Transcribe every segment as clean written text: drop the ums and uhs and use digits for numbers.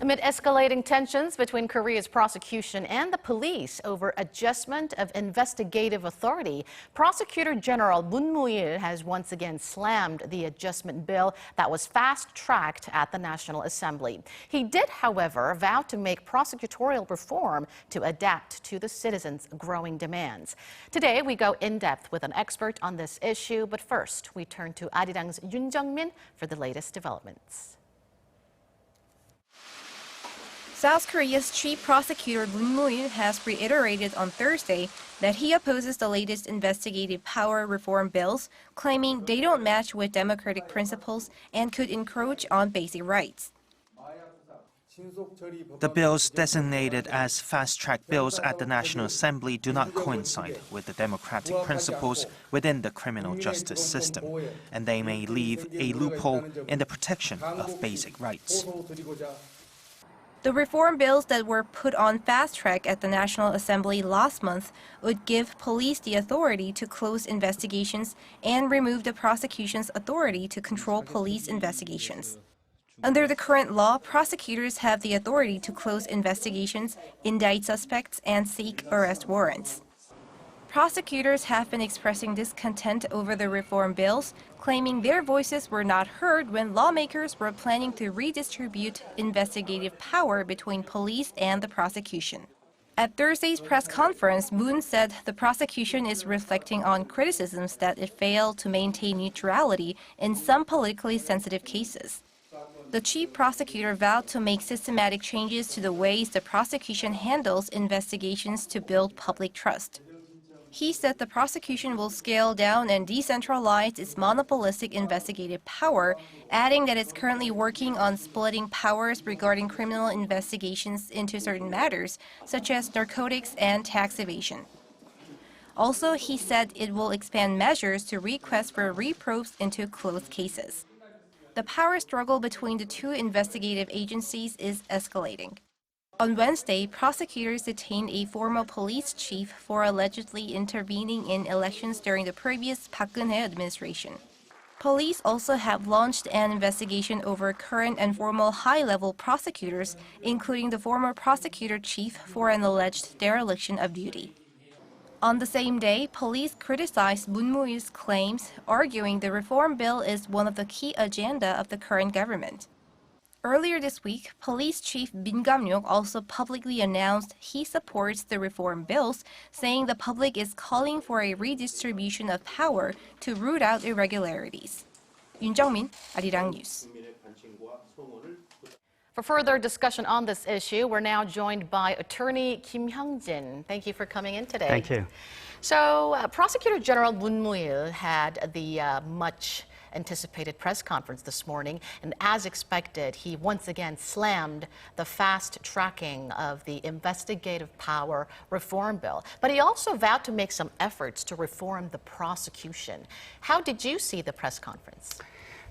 Amid escalating tensions between Korea's prosecution and the police over adjustment of investigative authority, Prosecutor-General Moon Moo-il has once again slammed the adjustment bill that was fast-tracked at the National Assembly. He did, however, vow to make prosecutorial reform to adapt to the citizens' growing demands. Today, we go in-depth with an expert on this issue, but first, we turn to Arirang's Yoon Jung-min for the latest developments. South Korea's chief prosecutor Moon Moo-il has reiterated on Thursday that he opposes the latest investigative power reform bills, claiming they don't match with democratic principles and could encroach on basic rights. The bills designated as fast-track bills at the National Assembly do not coincide with the democratic principles within the criminal justice system, and they may leave a loophole in the protection of basic rights. The reform bills that were put on fast track at the National Assembly last month would give police the authority to close investigations and remove the prosecution's authority to control police investigations. Under the current law, prosecutors have the authority to close investigations, indict suspects, and seek arrest warrants. Prosecutors have been expressing discontent over the reform bills, claiming their voices were not heard when lawmakers were planning to redistribute investigative power between police and the prosecution. At Thursday's press conference, Moon said the prosecution is reflecting on criticisms that it failed to maintain neutrality in some politically sensitive cases. The chief prosecutor vowed to make systematic changes to the ways the prosecution handles investigations to build public trust. He said the prosecution will scale down and decentralize its monopolistic investigative power, adding that it's currently working on splitting powers regarding criminal investigations into certain matters, such as narcotics and tax evasion. Also, he said it will expand measures to request for reprobes into closed cases. The power struggle between the two investigative agencies is escalating. On Wednesday, prosecutors detained a former police chief for allegedly intervening in elections during the previous Park Geun-hye administration. Police also have launched an investigation over current and former high-level prosecutors, including the former prosecutor chief for an alleged dereliction of duty. On the same day, police criticized Moon Moo-il's claims, arguing the reform bill is one of the key agenda of the current government. Earlier this week, Police Chief Min Kam-ryuk also publicly announced he supports the reform bills, saying the public is calling for a redistribution of power to root out irregularities. Yoon Jung-min, Arirang News. For further discussion on this issue, we're now joined by attorney KIM Hyung-jin. Thank you for coming in today. Thank you. So, Prosecutor-General Moon Moo-il had the much-anticipated press conference this morning, and as expected, he once again slammed the fast-tracking of the investigative power reform bill. But he also vowed to make some efforts to reform the prosecution. How did you see the press conference?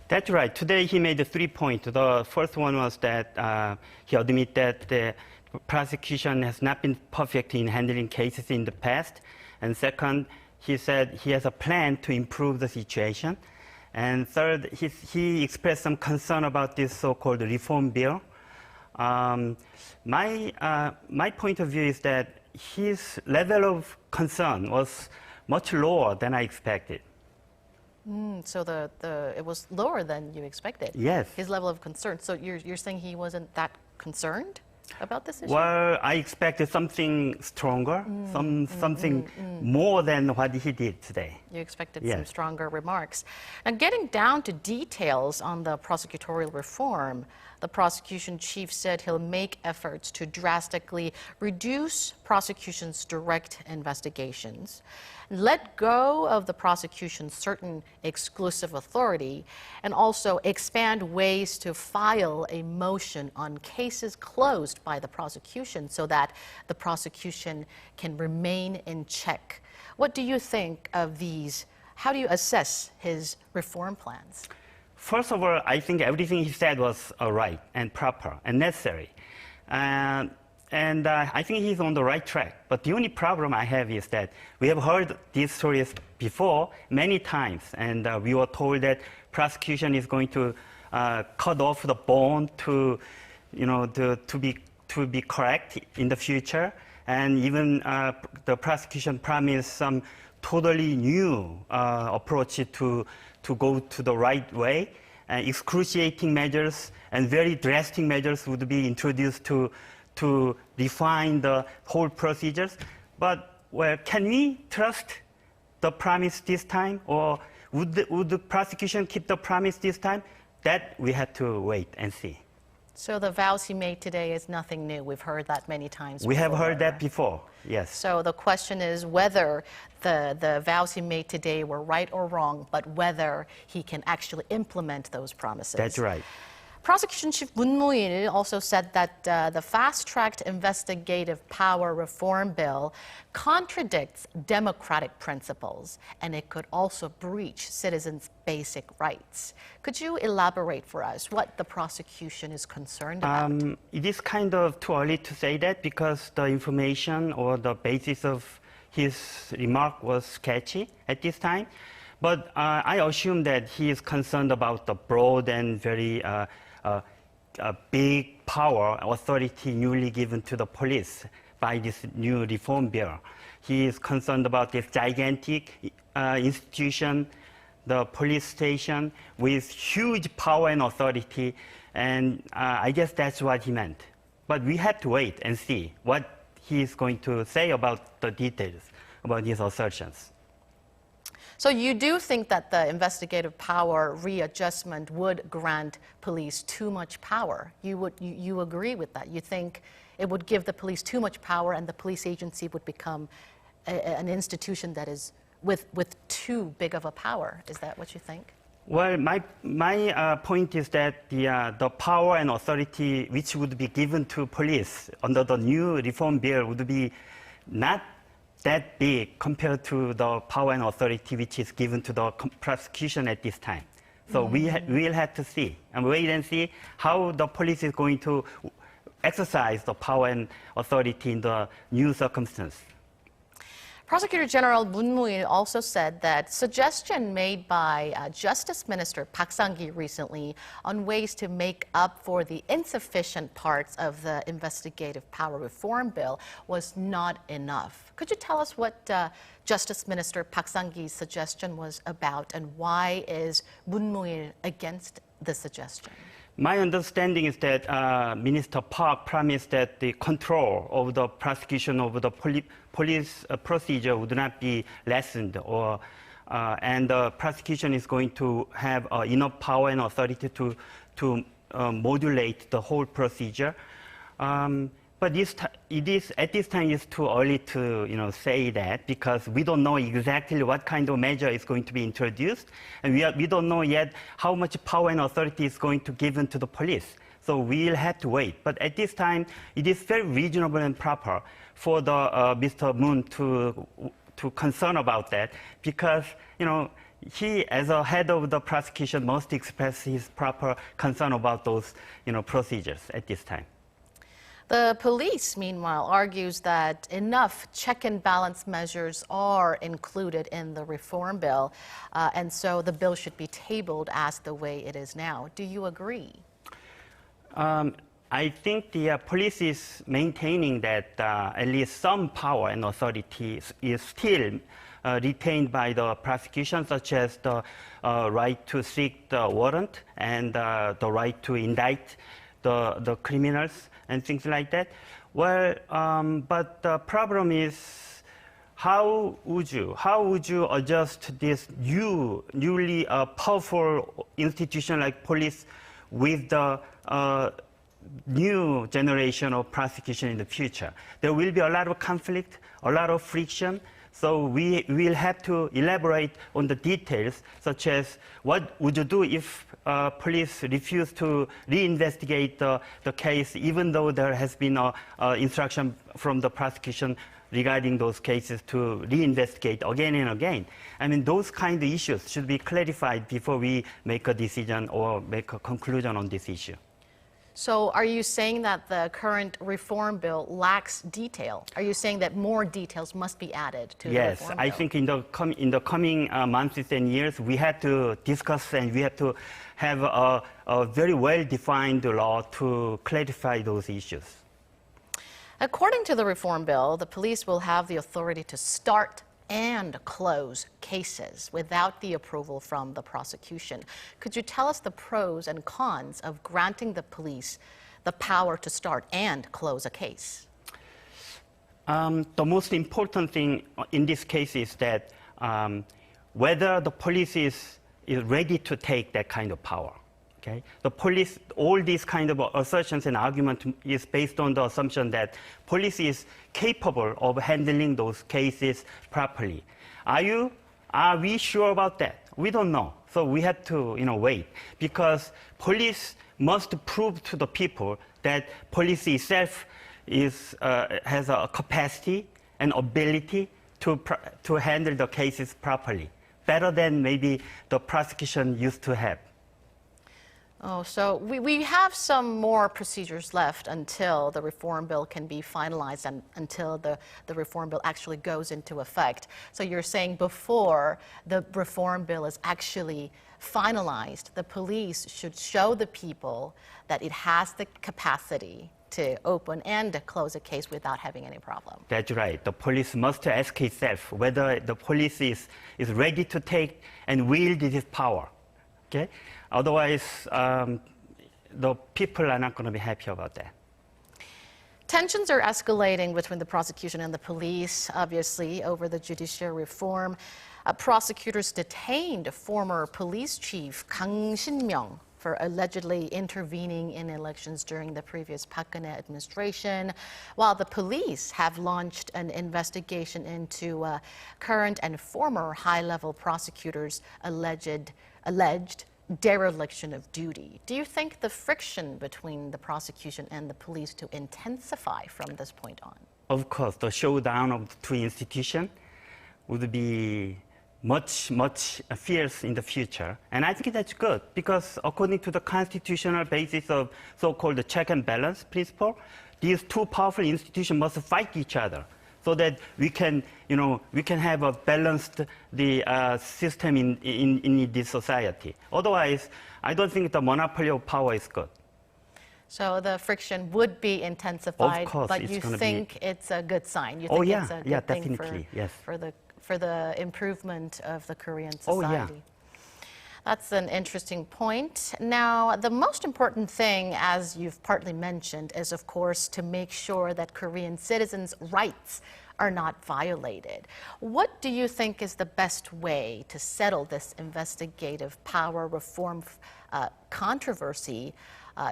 That's right. Today he made 3 points. The first one was that he admitted that the prosecution has not been perfect in handling cases in the past. And second, he said he has a plan to improve the situation. And third, he expressed some concern about this so-called reform bill. My point of view is that his level of concern was much lower than I expected. So it was lower than you expected? Yes. His level of concern. So you're saying he wasn't that concerned about this issue? Well, I expected something stronger, something more than what he did today. You expected Yes. some stronger remarks. And getting down to details on the prosecutorial reform, the prosecution chief said he'll make efforts to drastically reduce prosecution's direct investigations, let go of the prosecution's certain exclusive authority, and also expand ways to file a motion on cases closed by the prosecution so that the prosecution can remain in check. What do you think of these? How do you assess his reform plans? First of all, I think everything he said was right and proper and necessary. And I think he's on the right track. But the only problem I have is that we have heard these stories before many times, and we were told that prosecution is going to cut off the bone to to be correct in the future, and even the prosecution promised some totally new approach to go to the right way. Excruciating measures and very drastic measures would be introduced to define the whole procedures. But well, can we trust the promise this time, or would the prosecution keep the promise this time? That we have to wait and see. So the vows he made today is nothing new. We've heard that many times We before. have heard that before, yes. So the question is whether the vows he made today were right or wrong, but whether he can actually implement those promises. That's right. Prosecution Chief Moon Moo-il also said that the fast-tracked investigative power reform bill contradicts democratic principles, and it could also breach citizens' basic rights. Could you elaborate for us what the prosecution is concerned about? It is kind of too early to say that because the information or the basis of his remark was sketchy at this time. But I assume that he is concerned about the broad and very big power, authority newly given to the police by this new reform bill. He is concerned about this gigantic institution, the police station, with huge power and authority, and I guess that's what he meant. But we have to wait and see what he is going to say about the details, about his assertions. So you do think that the investigative power readjustment would grant police too much power? You agree with that? You think it would give the police too much power and the police agency would become an institution that is with too big of a power? Is that what you think? Well, my point is that the power and authority which would be given to police under the new reform bill would be not that big compared to the power and authority which is given to the prosecution at this time. So we'll have to see and wait and see how the police is going to exercise the power and authority in the new circumstance. Prosecutor-General Moon Moo-il also said that suggestion made by Justice Minister Park Sang-gi recently on ways to make up for the insufficient parts of the investigative power reform bill was not enough. Could you tell us what Justice Minister Park Sang-gi's suggestion was about, and why is Moon Moo-il against the suggestion? My understanding is that Minister Park promised that the control of the prosecution of the police procedure would not be lessened, and the prosecution is going to have enough power and authority to modulate the whole procedure. But at this time it's too early to say that, because we don't know exactly what kind of measure is going to be introduced, and we don't know yet how much power and authority is going to be given to the police. So we'll have to wait. But at this time, it is very reasonable and proper for the Mr. Moon to concern about that, because he, as a head of the prosecution, must express his proper concern about those procedures at this time. The police, meanwhile, argues that enough check and balance measures are included in the reform bill, and so the bill should be tabled as the way it is now. Do you agree? I think the police is maintaining that at least some power and authority is still retained by the prosecution, such as the right to seek the warrant and the right to indict the criminals and things like that. Well, but the problem is, how would you adjust this newly powerful institution like police with the new generation of prosecution in the future? There will be a lot of conflict, a lot of friction. So we will have to elaborate on the details, such as what would you do if police refuse to reinvestigate the case, even though there has been instruction from the prosecution regarding those cases to reinvestigate again and again. I mean, those kind of issues should be clarified before we make a decision or make a conclusion on this issue. So are you saying that the current reform bill lacks detail? Are you saying that more details must be added to the reform bill? Yes, I think in the coming months and years, we have to discuss and we have to have a very well-defined law to clarify those issues. According to the reform bill, the police will have the authority to start and close cases without the approval from the prosecution. Could you tell us the pros and cons of granting the police the power to start and close a case? The most important thing in this case is that whether the police is ready to take that kind of power. Okay? The police, all these kind of assertions and arguments is based on the assumption that police is capable of handling those cases properly. Are we sure about that? We don't know. So we have to, wait, because police must prove to the people that police itself has a capacity and ability to handle the cases properly, better than maybe the prosecution used to have. Oh, so we have some more procedures left until the reform bill can be finalized and until the reform bill actually goes into effect. So you're saying before the reform bill is actually finalized, the police should show the people that it has the capacity to open and close a case without having any problem. That's right. The police must ask itself whether the police is ready to take and wield this power. Okay? Otherwise, the people are not going to be happy about that. Tensions are escalating between the prosecution and the police, obviously, over the judicial reform. Prosecutors detained former police chief Kang Shin-myung for allegedly intervening in elections during the previous Park Geun-hye administration, while the police have launched an investigation into current and former high-level prosecutors' alleged dereliction of duty. Do you think the friction between the prosecution and the police to intensify from this point on? Of course, the showdown of the two institutions would be much fierce in the future. And I think that's good because according to the constitutional basis of so-called check and balance principle, these two powerful institutions must fight each other so that we can have a balanced system in this society. Otherwise, I don't think the monopoly of power is good. So the friction would be intensified, of course, but you think it's a good sign? You think it's a good thing definitely, yes. for the improvement of the Korean society? That's an interesting point. Now, the most important thing, as you've partly mentioned, is, of course, to make sure that Korean citizens' rights are not violated. What do you think is the best way to settle this investigative power reform controversy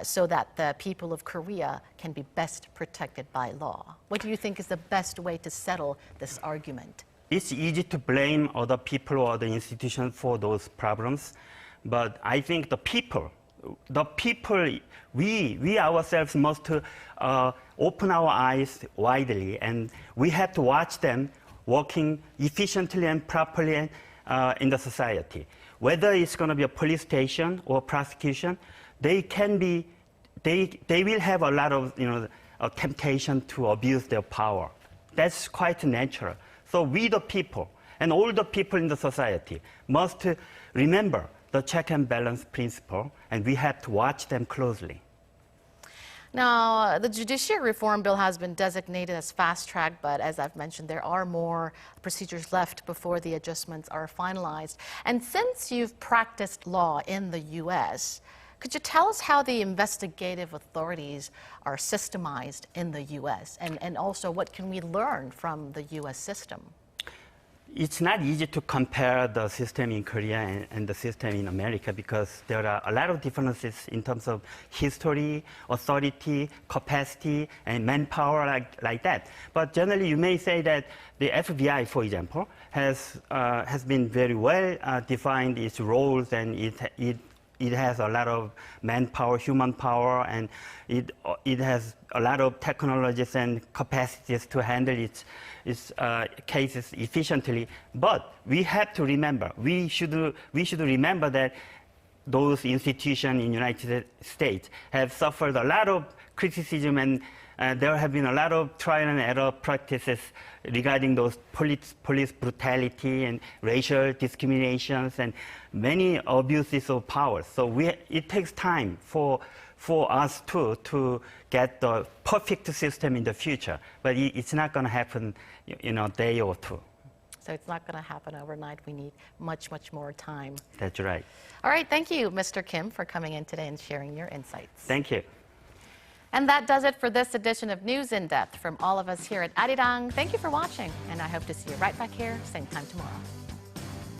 so that the people of Korea can be best protected by law? What do you think is the best way to settle this argument? It's easy to blame other people or the institutions for those problems, but I think the people, we ourselves must open our eyes widely, and we have to watch them working efficiently and properly in the society. Whether it's going to be a police station or prosecution, they will have a lot of a temptation to abuse their power. That's quite natural. So we, the people, and all the people in the society must remember the check and balance principle, and we have to watch them closely. Now, the judicial reform bill has been designated as fast-track, but as I've mentioned, there are more procedures left before the adjustments are finalized. And since you've practiced law in the U.S., could you tell us how the investigative authorities are systemized in the U.S. and also what can we learn from the U.S. system? It's not easy to compare the system in Korea and the system in America because there are a lot of differences in terms of history, authority, capacity, and manpower like that. But generally, you may say that the FBI, for example, has been very well defined its roles, and it has a lot of manpower, human power, and it has a lot of technologies and capacities to handle its cases efficiently. But we have to remember, we should remember that those institutions in the United States have suffered a lot of criticism, and there have been a lot of trial and error practices regarding those police brutality and racial discriminations and many abuses of power. So it takes time for us to get the perfect system in the future, but it's not going to happen in a day or two. So it's not going to happen overnight. We need much, much more time. That's right. All right, thank you, Mr. Kim, for coming in today and sharing your insights. Thank you. And that does it for this edition of News in Depth. From all of us here at Arirang, thank you for watching, and I hope to see you right back here, same time tomorrow.